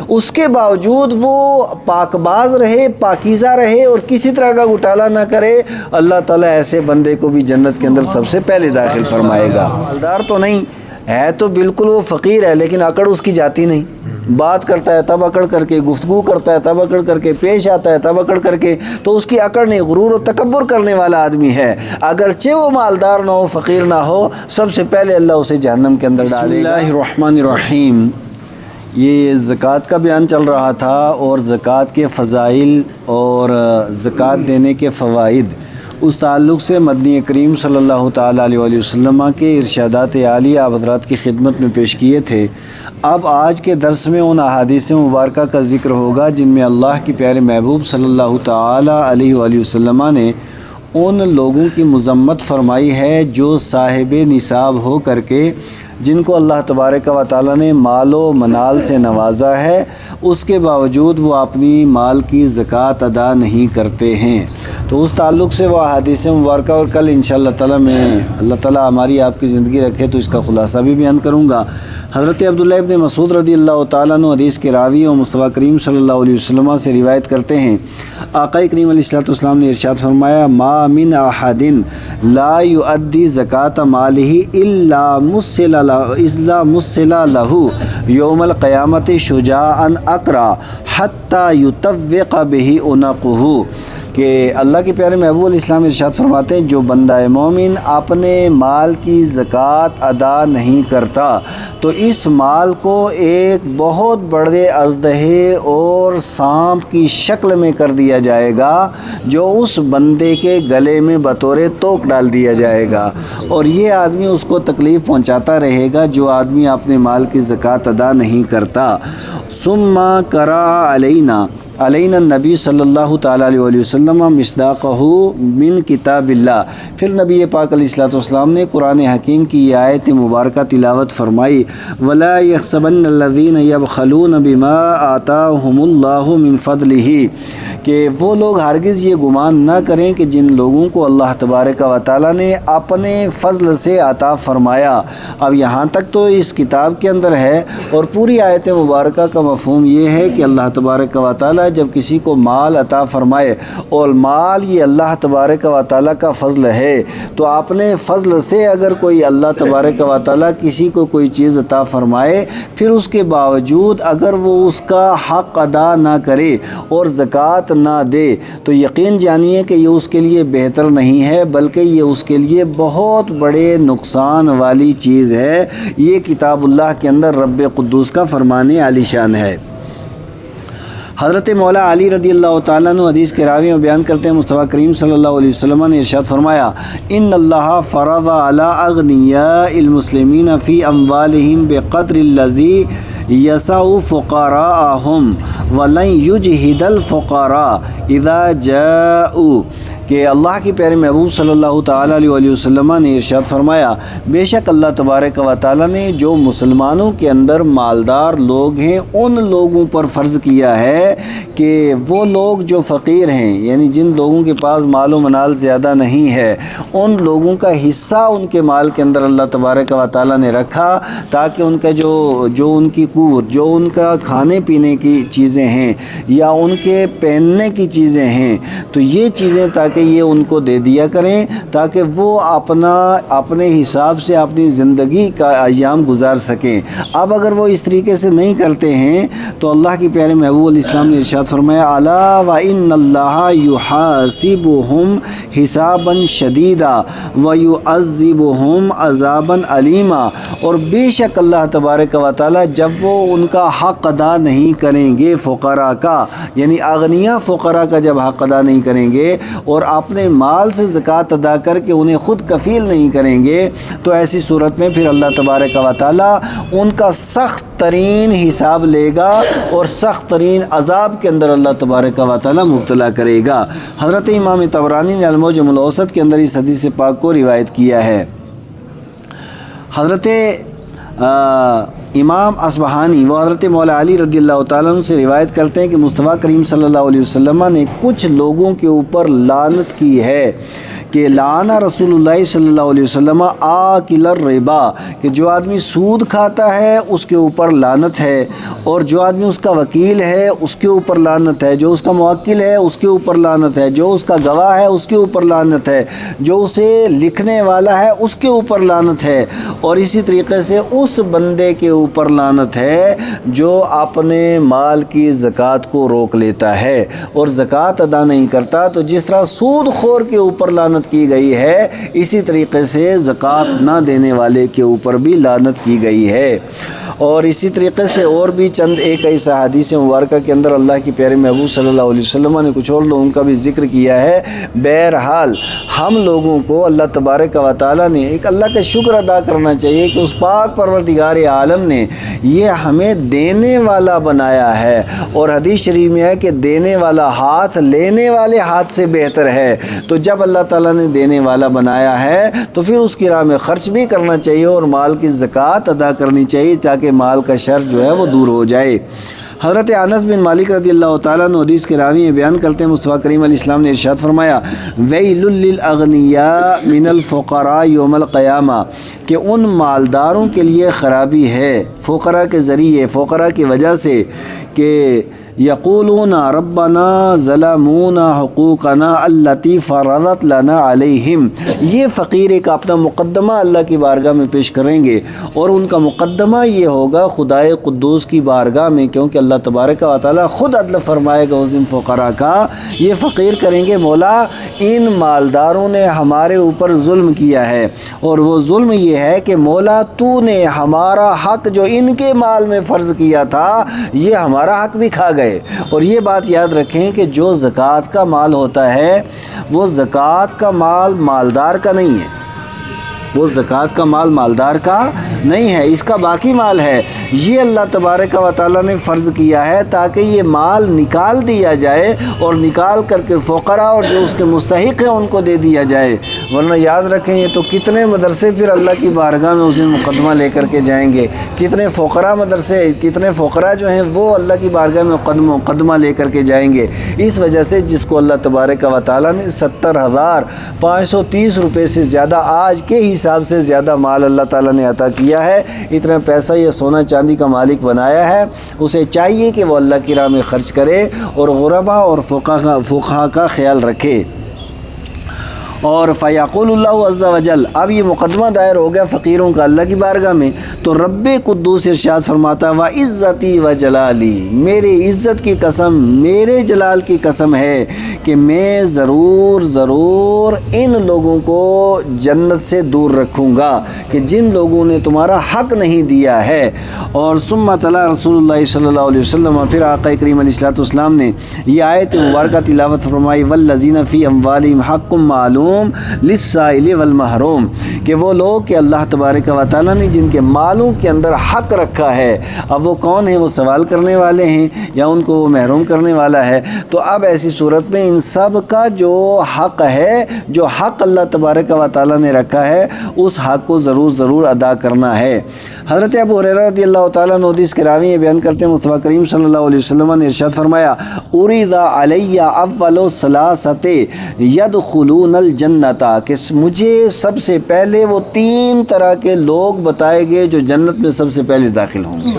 اس کے باوجود وہ پاک باز رہے، پاکیزہ رہے اور کسی طرح کا گھوٹالہ نہ کرے، اللہ تعالیٰ ایسے بندے کو بھی جنت کے اندر سب سے پہلے داخل فرمائے گا۔ مالدار تو نہیں ہے، تو بالکل وہ فقیر ہے، لیکن اکڑ اس کی جاتی نہیں، بات کرتا ہے تب اکڑ کر کے، گفتگو کرتا ہے تب اکڑ کر کے، پیش آتا ہے تب اکڑ کر کے، تو اس کی اکڑ نہیں، غرور و تکبر کرنے والا آدمی ہے، اگرچہ وہ مالدار نہ ہو، فقیر نہ ہو، سب سے پہلے اللہ اسے جہنم کے اندر ڈالے گا۔ بسم اللہ الرحمن الرحیم۔ یہ زکوٰۃ کا بیان چل رہا تھا اور زکوٰۃ کے فضائل اور زکوٰۃ دینے کے فوائد، اس تعلق سے مدنی کریم صلی اللہ تعالیٰ علیہ وسلم کے ارشادات عالیہ آپ حضرات کی خدمت میں پیش کیے تھے۔ اب آج کے درس میں ان احادیث مبارکہ کا ذکر ہوگا جن میں اللہ کے پیارے محبوب صلی اللہ تعالیٰ علیہ وسلم نے ان لوگوں کی مذمت فرمائی ہے جو صاحب نصاب ہو کر کے، جن کو اللہ تبارک و تعالیٰ نے مال و منال سے نوازا ہے، اس کے باوجود وہ اپنی مال کی زکوٰۃ ادا نہیں کرتے ہیں۔ تو اس تعلق سے وہ احادیث مبارکہ، اور کل انشاءاللہ تعالیٰ میں اللہ تعالیٰ ہماری آپ کی زندگی رکھے تو اس کا خلاصہ بھی بیان کروں گا۔ حضرت عبداللہ ابن مسعود رضی اللہ تعالیٰ عنہ حدیث کے راوی اور مصطفیٰ کریم صلی اللہ علیہ وسلم سے روایت کرتے ہیں، آقا کریم علیہ السلام نے ارشاد فرمایا، ما من احد لا یؤدی زکاۃ مالہ الا مثل لہ یوم القیامت شجاعا اقرا حتی یطوق بہ عنقہ، کہ اللہ کے پیارے محبوب علیہ السلام ارشاد فرماتے ہیں جو بندہ مومن اپنے مال کی زکوٰۃ ادا نہیں کرتا تو اس مال کو ایک بہت بڑے اژدہے اور سانپ کی شکل میں کر دیا جائے گا، جو اس بندے کے گلے میں بطور توق ڈال دیا جائے گا، اور یہ آدمی اس کو تکلیف پہنچاتا رہے گا جو آدمی اپنے مال کی زکوٰۃ ادا نہیں کرتا۔ ثم قرأ علینا النبی صلی اللہ تعالیٰ علیہ وسلم مصداقہ من کتاب اللہ، پھر نبی پاک علیہ السلام نے قرآن حکیم کی یہ آیت مبارکہ تلاوت فرمائی، وَلَا يَحْسَبَنَّ الَّذِينَ يَبْخَلُونَ بِمَا آتَاهُمُ اللَّهُ مِنْ فَضْلِهِ، کہ وہ لوگ ہرگز یہ گمان نہ کریں کہ جن لوگوں کو اللہ تبارک و تعالیٰ نے اپنے فضل سے عطا فرمایا۔ اب یہاں تک تو اس کتاب کے اندر ہے، اور پوری آیت مبارکہ کا مفہوم یہ ہے کہ اللہ تبارک و تعالیٰ جب کسی کو مال عطا فرمائے، اور مال یہ اللہ تبارک و تعالیٰ کا فضل ہے، تو اپنے فضل سے اگر کوئی اللہ تبارک و تعالیٰ کسی کو کوئی چیز عطا فرمائے، پھر اس کے باوجود اگر وہ اس کا حق ادا نہ کرے اور زکوٰۃ نہ دے، تو یقین جانیے کہ یہ اس کے لیے بہتر نہیں ہے، بلکہ یہ اس کے لیے بہت بڑے نقصان والی چیز ہے۔ یہ کتاب اللہ کے اندر رب قدوس کا فرمان عالی شان ہے۔ حضرت مولا علی رضی اللہ تعالیٰ عنہ حدیث کے راوی میں بیان کرتے ہیں، مصطفیٰ کریم صلی اللہ علیہ وسلم نے ارشاد فرمایا، ان اللہ فرض علی اغنیاء المسلمین فی اموالہم بقدر الذی یسع فقراءہم ولن یجہد الفقراء اذا جاؤوا، کہ اللہ کے پیارے محبوب صلی اللہ تعالیٰ علیہ وسلم نے ارشاد فرمایا، بے شک اللہ تبارک و تعالیٰ نے جو مسلمانوں کے اندر مالدار لوگ ہیں ان لوگوں پر فرض کیا ہے کہ وہ لوگ جو فقیر ہیں، یعنی جن لوگوں کے پاس مال و منال زیادہ نہیں ہے، ان لوگوں کا حصہ ان کے مال کے اندر اللہ تبارک و تعالیٰ نے رکھا، تاکہ ان کا جو ان کی قوت، جو ان کا کھانے پینے کی چیزیں ہیں یا ان کے پہننے کی چیزیں ہیں، تو یہ چیزیں تاکہ یہ ان کو دے دیا کریں، تاکہ وہ اپنے حساب سے اپنی زندگی کا ایام گزار سکیں۔ اب اگر وہ اس طریقے سے نہیں کرتے ہیں تو اللہ کے پیارے محبوب علیہ السلام نے ارشاد فرمایا، الا وان اللہ یحاسبہم حسابا شدیدا ویعذبہم عذابا علیما، اور بے شک اللہ تبارک و تعالی جب وہ ان کا حق ادا نہیں کریں گے، فقراء کا یعنی اغنیاء فقراء کا جب حق ادا نہیں کریں گے اور اپنے مال سے زکوٰۃ ادا کر کے انہیں خود کفیل نہیں کریں گے، تو ایسی صورت میں پھر اللہ تبارک و تعالیٰ ان کا سخت ترین حساب لے گا اور سخت ترین عذاب کے اندر اللہ تبارک و تعالیٰ مبتلا کرے گا۔ حضرت امام طبرانی نے المعجم الاوسط کے اندر اس حدیث پاک کو روایت کیا ہے۔ حضرت امام اصبہانی وہ حضرت مولا علی رضی اللہ تعالیٰ عنہ سے روایت کرتے ہیں کہ مصطفیٰ کریم صلی اللہ علیہ وسلم نے کچھ لوگوں کے اوپر لعنت کی ہے کہ لانا رسول اللہ صلی اللہ علیہ وسلم آکل الربا، کہ جو آدمی سود کھاتا ہے اس کے اوپر لعنت ہے، اور جو آدمی اس کا وکیل ہے اس کے اوپر لعنت ہے، جو اس کا موکل ہے اس کے اوپر لعنت ہے، جو اس کا گواہ ہے اس کے اوپر لعنت ہے، جو اسے لکھنے والا ہے اس کے اوپر لعنت ہے، اور اسی طریقے سے اس بندے کے اوپر لعنت ہے جو اپنے مال کی زکوٰۃ کو روک لیتا ہے اور زکوٰۃ ادا نہیں کرتا۔ تو جس طرح سود خور کے اوپر لعنت کی گئی ہے، اسی طریقے سے زکوٰۃ نہ دینے والے کے اوپر بھی لعنت کی گئی ہے۔ اور اسی طریقے سے اور بھی چند ایک ایسا حدیث مبارکہ کے اندر اللہ کی پیارے محبوب صلی اللہ علیہ وسلم نے کچھ اور لوگوں کا بھی ذکر کیا ہے۔ بہرحال ہم لوگوں کو اللہ تبارک و تعالیٰ نے ایک اللہ کا شکر ادا کرنا چاہیے کہ اس پاک پروردگار عالم نے یہ ہمیں دینے والا بنایا ہے، اور حدیث شریف میں ہے کہ دینے والا ہاتھ لینے والے ہاتھ سے بہتر ہے۔ تو جب اللہ تعالیٰ نے دینے والا بنایا ہے تو پھر اس کی راہ میں خرچ بھی کرنا چاہیے اور مال کی زکوٰۃ ادا کرنی چاہیے تاکہ مال کا شر جو ہے وہ دور ہو جائے۔ حضرت انس بن مالک رضی اللہ تعالیٰ عنہ حدیث کے راوی بیان کرتے ہیں مصطفیٰ کریم علیہ السلام نے ارشاد فرمایا ویل للاغنیاء من الفقراء یوم القیامہ، کہ ان مالداروں کے لیے خرابی ہے فقراء کے ذریعے، فقراء کی وجہ سے، کہ یقولون ربنا ظلمونا حقوقنا التی فرضت لنا علیہم، یہ فقیر ایک اپنا مقدمہ اللہ کی بارگاہ میں پیش کریں گے، اور ان کا مقدمہ یہ ہوگا خدائے قدوس کی بارگاہ میں، کیونکہ اللہ تبارک و تعالیٰ خود عدل فرمائے گا اس دن فقراء کا۔ یہ فقیر کریں گے مولا ان مالداروں نے ہمارے اوپر ظلم کیا ہے، اور وہ ظلم یہ ہے کہ مولا تو نے ہمارا حق جو ان کے مال میں فرض کیا تھا یہ ہمارا حق بھی کھا گئے۔ اور یہ بات یاد رکھیں کہ جو زکوٰۃ کا مال ہوتا ہے وہ زکوٰۃ کا مال مالدار کا نہیں ہے، وہ زکوٰۃ کا مال مالدار کا نہیں ہے، اس کا باقی مال ہے۔ یہ اللہ تبارک و تعالیٰ نے فرض کیا ہے تاکہ یہ مال نکال دیا جائے اور نکال کر کے فقراء اور جو اس کے مستحق ہیں ان کو دے دیا جائے، ورنہ یاد رکھیں یہ تو کتنے مدرسے پھر اللہ کی بارگاہ میں اس دن مقدمہ لے کر کے جائیں گے، کتنے فقراء مدرسے، کتنے فقراء جو ہیں وہ اللہ کی بارگاہ میں مقدمہ لے کر کے جائیں گے۔ اس وجہ سے جس کو اللہ تبارک و تعالیٰ نے 70,530 روپے سے زیادہ، آج کے حساب سے زیادہ مال اللہ تعالیٰ نے عطا کیا ہے، اتنا پیسہ یہ سونا چاندی کا مالک بنایا ہے، اسے چاہیے کہ وہ اللہ کی راہ میں خرچ کرے اور غربا اور فقہا کا خیال رکھے۔ اور فیقول اللہ عز وجل، اب یہ مقدمہ دائر ہو گیا فقیروں کا اللہ کی بارگاہ میں، تو رب قدوس ارشاد فرماتا ہے وعزتی وجلالی، میرے عزت کی قسم، میرے جلال کی قسم ہے کہ میں ضرور ضرور ان لوگوں کو جنت سے دور رکھوں گا کہ جن لوگوں نے تمہارا حق نہیں دیا ہے۔ اور ثم تلا رسول اللہ صلی اللہ علیہ وسلم، پھر آقا کریم علیہ السلام نے یہ آیت مبارکہ تلاوت فرمائی والذین فی اموالہم حق معلوم للسائل والمحروم، کہ وہ لوگ کہ اللہ تبارک و تعالیٰ نے جن کے مالوں کے اندر حق رکھا ہے، اب وہ کون ہیں؟ وہ سوال کرنے والے ہیں یا ان کو وہ محروم کرنے والا ہے؟ تو اب ایسی صورت میں ان سب کا جو حق ہے، جو حق اللہ تبارک و تعالیٰ نے رکھا ہے، اس حق کو ضرور ضرور ادا کرنا ہے۔ حضرت ابو ہریرہ رضی اللہ تعالیٰ عنہ حدیث کے راوی بیان کرتے ہیں مصطفیٰ کریم صلی اللہ علیہ وسلم نے ارشاد فرمایا اُرِدَ عَلَيَّ أَوَّلُ ثَلَاثَةٍ يَدْخُلُونَ الْجَنَّةَ، کہ مجھے سب سے پہلے وہ 3 طرح کے لوگ بتائے گئے جو جنت میں سب سے پہلے داخل ہوں گے،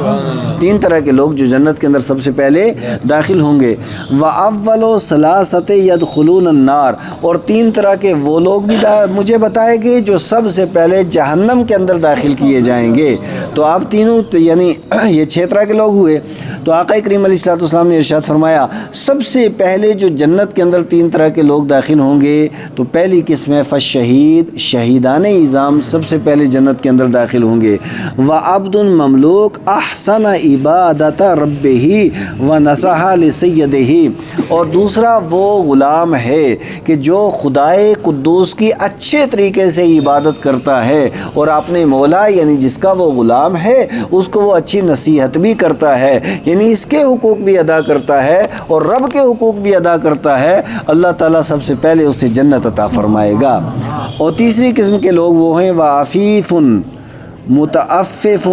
3 طرح کے لوگ جو جنت کے اندر سب سے پہلے داخل ہوں گے۔ وَأَوَّلُ ثَلَاثَةٍ يَدْخُلُونَ النَّارَ، اور 3 طرح کے وہ لوگ بھی مجھے بتائے گئے جو سب سے پہلے جہنم کے اندر داخل کیے جائیں گے۔ تو آپ تینوں یعنی یہ 6 طرح کے لوگ ہوئے۔ تو آقا کریم علیہ السلام نے ارشاد فرمایا سب سے پہلے جو جنت کے اندر 3 طرح کے لوگ داخل ہوں گے، تو پہلی قسم ہے فالشہید، شہیدان اعظام سب سے پہلے جنت کے اندر داخل ہوں گے۔ وعبد مملوک احسن عبادت ربہ ونصح لسیدہ، اور دوسرا وہ غلام ہے کہ جو خدائے قدوس کی اچھے طریقے سے عبادت کرتا ہے اور اپنے مولا یعنی جس کا وہ غلام ہے اس کو وہ اچھی نصیحت بھی کرتا ہے، یعنی اس کے حقوق بھی ادا کرتا ہے اور رب کے حقوق بھی ادا کرتا ہے، اللہ تعالیٰ سب سے پہلے اسے جنت عطا فرمائے گا۔ اور تیسری قسم کے لوگ وہ ہیں وعفیف متعفف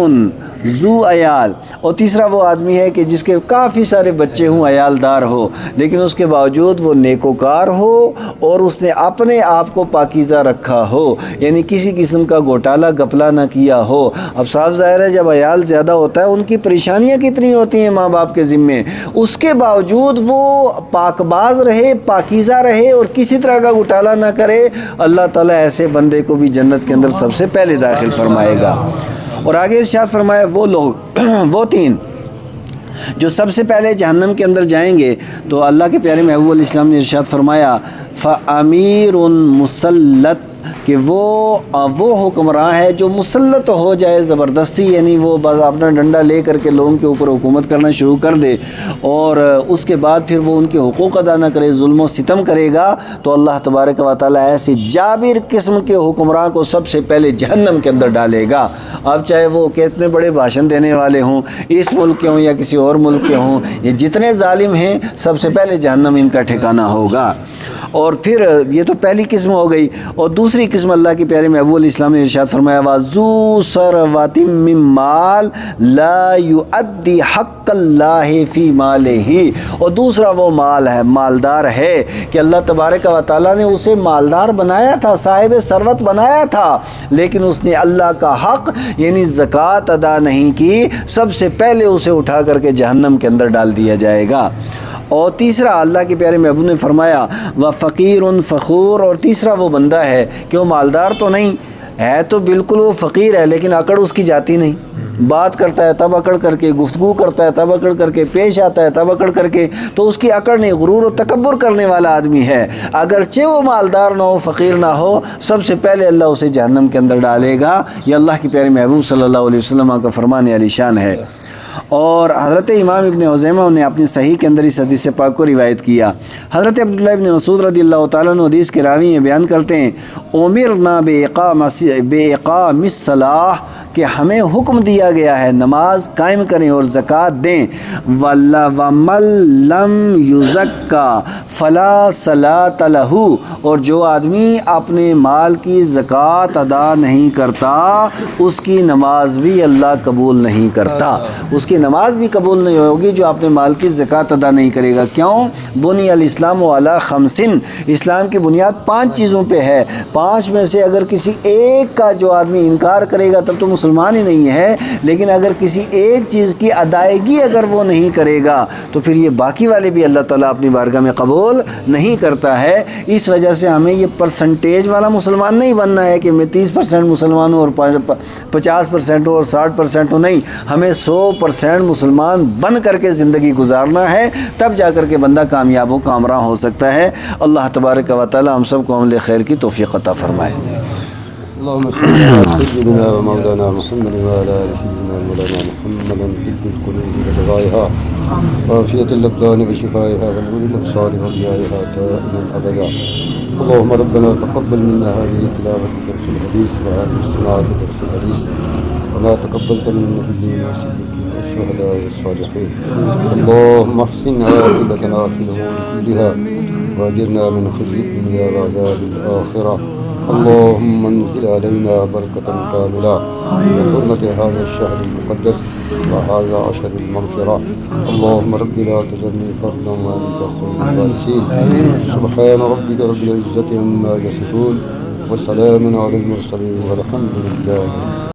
ذو عیال، اور تیسرا وہ آدمی ہے کہ جس کے کافی سارے بچے ہوں، عیالدار ہو، لیکن اس کے باوجود وہ نیکوکار ہو اور اس نے اپنے آپ کو پاکیزہ رکھا ہو، یعنی کسی قسم کا گھوٹالہ گپلا نہ کیا ہو۔ اب صاف ظاہر ہے جب عیال زیادہ ہوتا ہے ان کی پریشانیاں کتنی ہوتی ہیں ماں باپ کے ذمے، اس کے باوجود وہ پاک باز رہے، پاکیزہ رہے اور کسی طرح کا گھوٹالہ نہ کرے، اللہ تعالیٰ ایسے بندے کو بھی جنت کے اندر سب سے پہلے داخل فرمائے گا۔ اور آگے ارشاد فرمایا وہ لوگ وہ تین جو سب سے پہلے جہنم کے اندر جائیں گے، تو اللہ کے پیارے محبوب علیہ السلام نے ارشاد فرمایا فَأَمِيرٌ مُسَلَّطٌ، کہ وہ حکمراں ہے جو مسلط ہو جائے زبردستی، یعنی وہ بس اپنا ڈنڈا لے کر کے لوگوں کے اوپر حکومت کرنا شروع کر دے اور اس کے بعد پھر وہ ان کے حقوق ادا نہ کرے، ظلم و ستم کرے گا، تو اللہ تبارک و تعالیٰ ایسے جابر قسم کے حکمراں کو سب سے پہلے جہنم کے اندر ڈالے گا۔ اب چاہے وہ کتنے بڑے بھاشن دینے والے ہوں، اس ملک کے ہوں یا کسی اور ملک کے ہوں، یہ جتنے ظالم ہیں سب سے پہلے جہنم ان کا ٹھکانہ ہوگا۔ اور پھر یہ تو پہلی قسم ہو گئی، اور دوسری قسم اللہ کے پیارے محبوب علیہ السلام نے ارشاد فرمایا وَذُو ثَرْوَةٍ مِّن مَّالٍ لَا يُؤَدِّي حَقَّ اللَّهِ فِي مَالِهِ، اور دوسرا وہ مال ہے، مالدار ہے کہ اللہ تبارک و تعالیٰ نے اسے مالدار بنایا تھا، صاحب ثروت بنایا تھا، لیکن اس نے اللہ کا حق یعنی زکوٰۃ ادا نہیں کی، سب سے پہلے اسے اٹھا کر کے جہنم کے اندر ڈال دیا جائے گا۔ اور تیسرا اللہ کے پیارے محبوب نے فرمایا وَفَقِيرٌ فَخُورٌ، اور تیسرا وہ بندہ ہے کہ وہ مالدار تو نہیں ہے، تو بالکل وہ فقیر ہے، لیکن اکڑ اس کی جاتی نہیں، بات کرتا ہے تب اکڑ کر کے، گفتگو کرتا ہے تب اکڑ کر کے، پیش آتا ہے تب اکڑ کر کے، تو اس کی اکڑ نہیں، غرور و تکبر کرنے والا آدمی ہے۔ اگرچہ وہ مالدار نہ ہو، فقیر نہ ہو، سب سے پہلے اللہ اسے جہنم کے اندر ڈالے گا۔ یہ اللہ کے پیارے محبوب صلی اللہ علیہ وسلم کا فرمان علی شان ہے۔ اور حضرت امام ابن خزیمہ نے اپنی صحیح کے اندر اس حدیث پاک کو روایت کیا۔ حضرت عبداللہ ابن مسعود رضی اللہ تعالیٰ عنہ حدیث کے راوی بیان کرتے ہیں امرنا بِإِقَامِ الصَّلَاةِ، کہ ہمیں حکم دیا گیا ہے نماز قائم کریں اور زکوٰۃ دیں، وَمَن لَّمْ يُزَكَّ فَلَا صَلَاةَ لَهُ، اور جو آدمی اپنے مال کی زکوٰۃ ادا نہیں کرتا اس کی نماز بھی اللہ قبول نہیں کرتا، اس کی نماز بھی قبول نہیں ہوگی جو اپنے مال کی زکوٰۃ ادا نہیں کرے گا۔ کیوں؟ بنی الاسلام علی خمس، اسلام کی بنیاد 5 چیزوں پہ ہے، 5 میں سے اگر کسی ایک کا جو آدمی انکار کرے گا تب تو مسلمان ہی نہیں ہے، لیکن اگر کسی ایک چیز کی ادائیگی اگر وہ نہیں کرے گا تو پھر یہ باقی والے بھی اللہ تعالیٰ اپنی بارگاہ میں قبول نہیں کرتا ہے۔ اس وجہ سے ہمیں یہ پرسنٹیج والا مسلمان نہیں بننا ہے کہ میں 30% مسلمان ہوں اور 50% ہوں اور 60% ہوں، نہیں، ہمیں 100% مسلمان بن کر کے زندگی گزارنا ہے، تب جا کر کے بندہ کامیاب و کامراں ہو سکتا ہے۔ اللہ تبارک و تعالیٰ ہم سب کو عمل خیر کی توفیق عطا فرمائے۔ اللهم صل على سيدنا ومولانا محمد وعلى آل سيدنا مولانا محمد طب القلوب ودوائها وعافية الأبدان وشفائها والعلوم الأبصار وضيائها دائما أبدا. اللهم ربنا تقبل منا هذه التلاوة درس الحديث وهذه الصلاة درس الحديث وما تقبلت من النبيين والصديقين والشهداء والصالحين. اللهم احسن عاقبتنا في الأمور كلها وأجرنا من خزي الدنيا وعذاب الآخرة. اللهم انزل علينا بركة كاملة بحرمة هذا الشهر المقدس وهذا عشر المغفرة. اللهم رب لا تذرني فردا وأنت خير الوارثين. سبحان ربك رب العزة عما يصفون وسلام على المرسلين والحمد لله.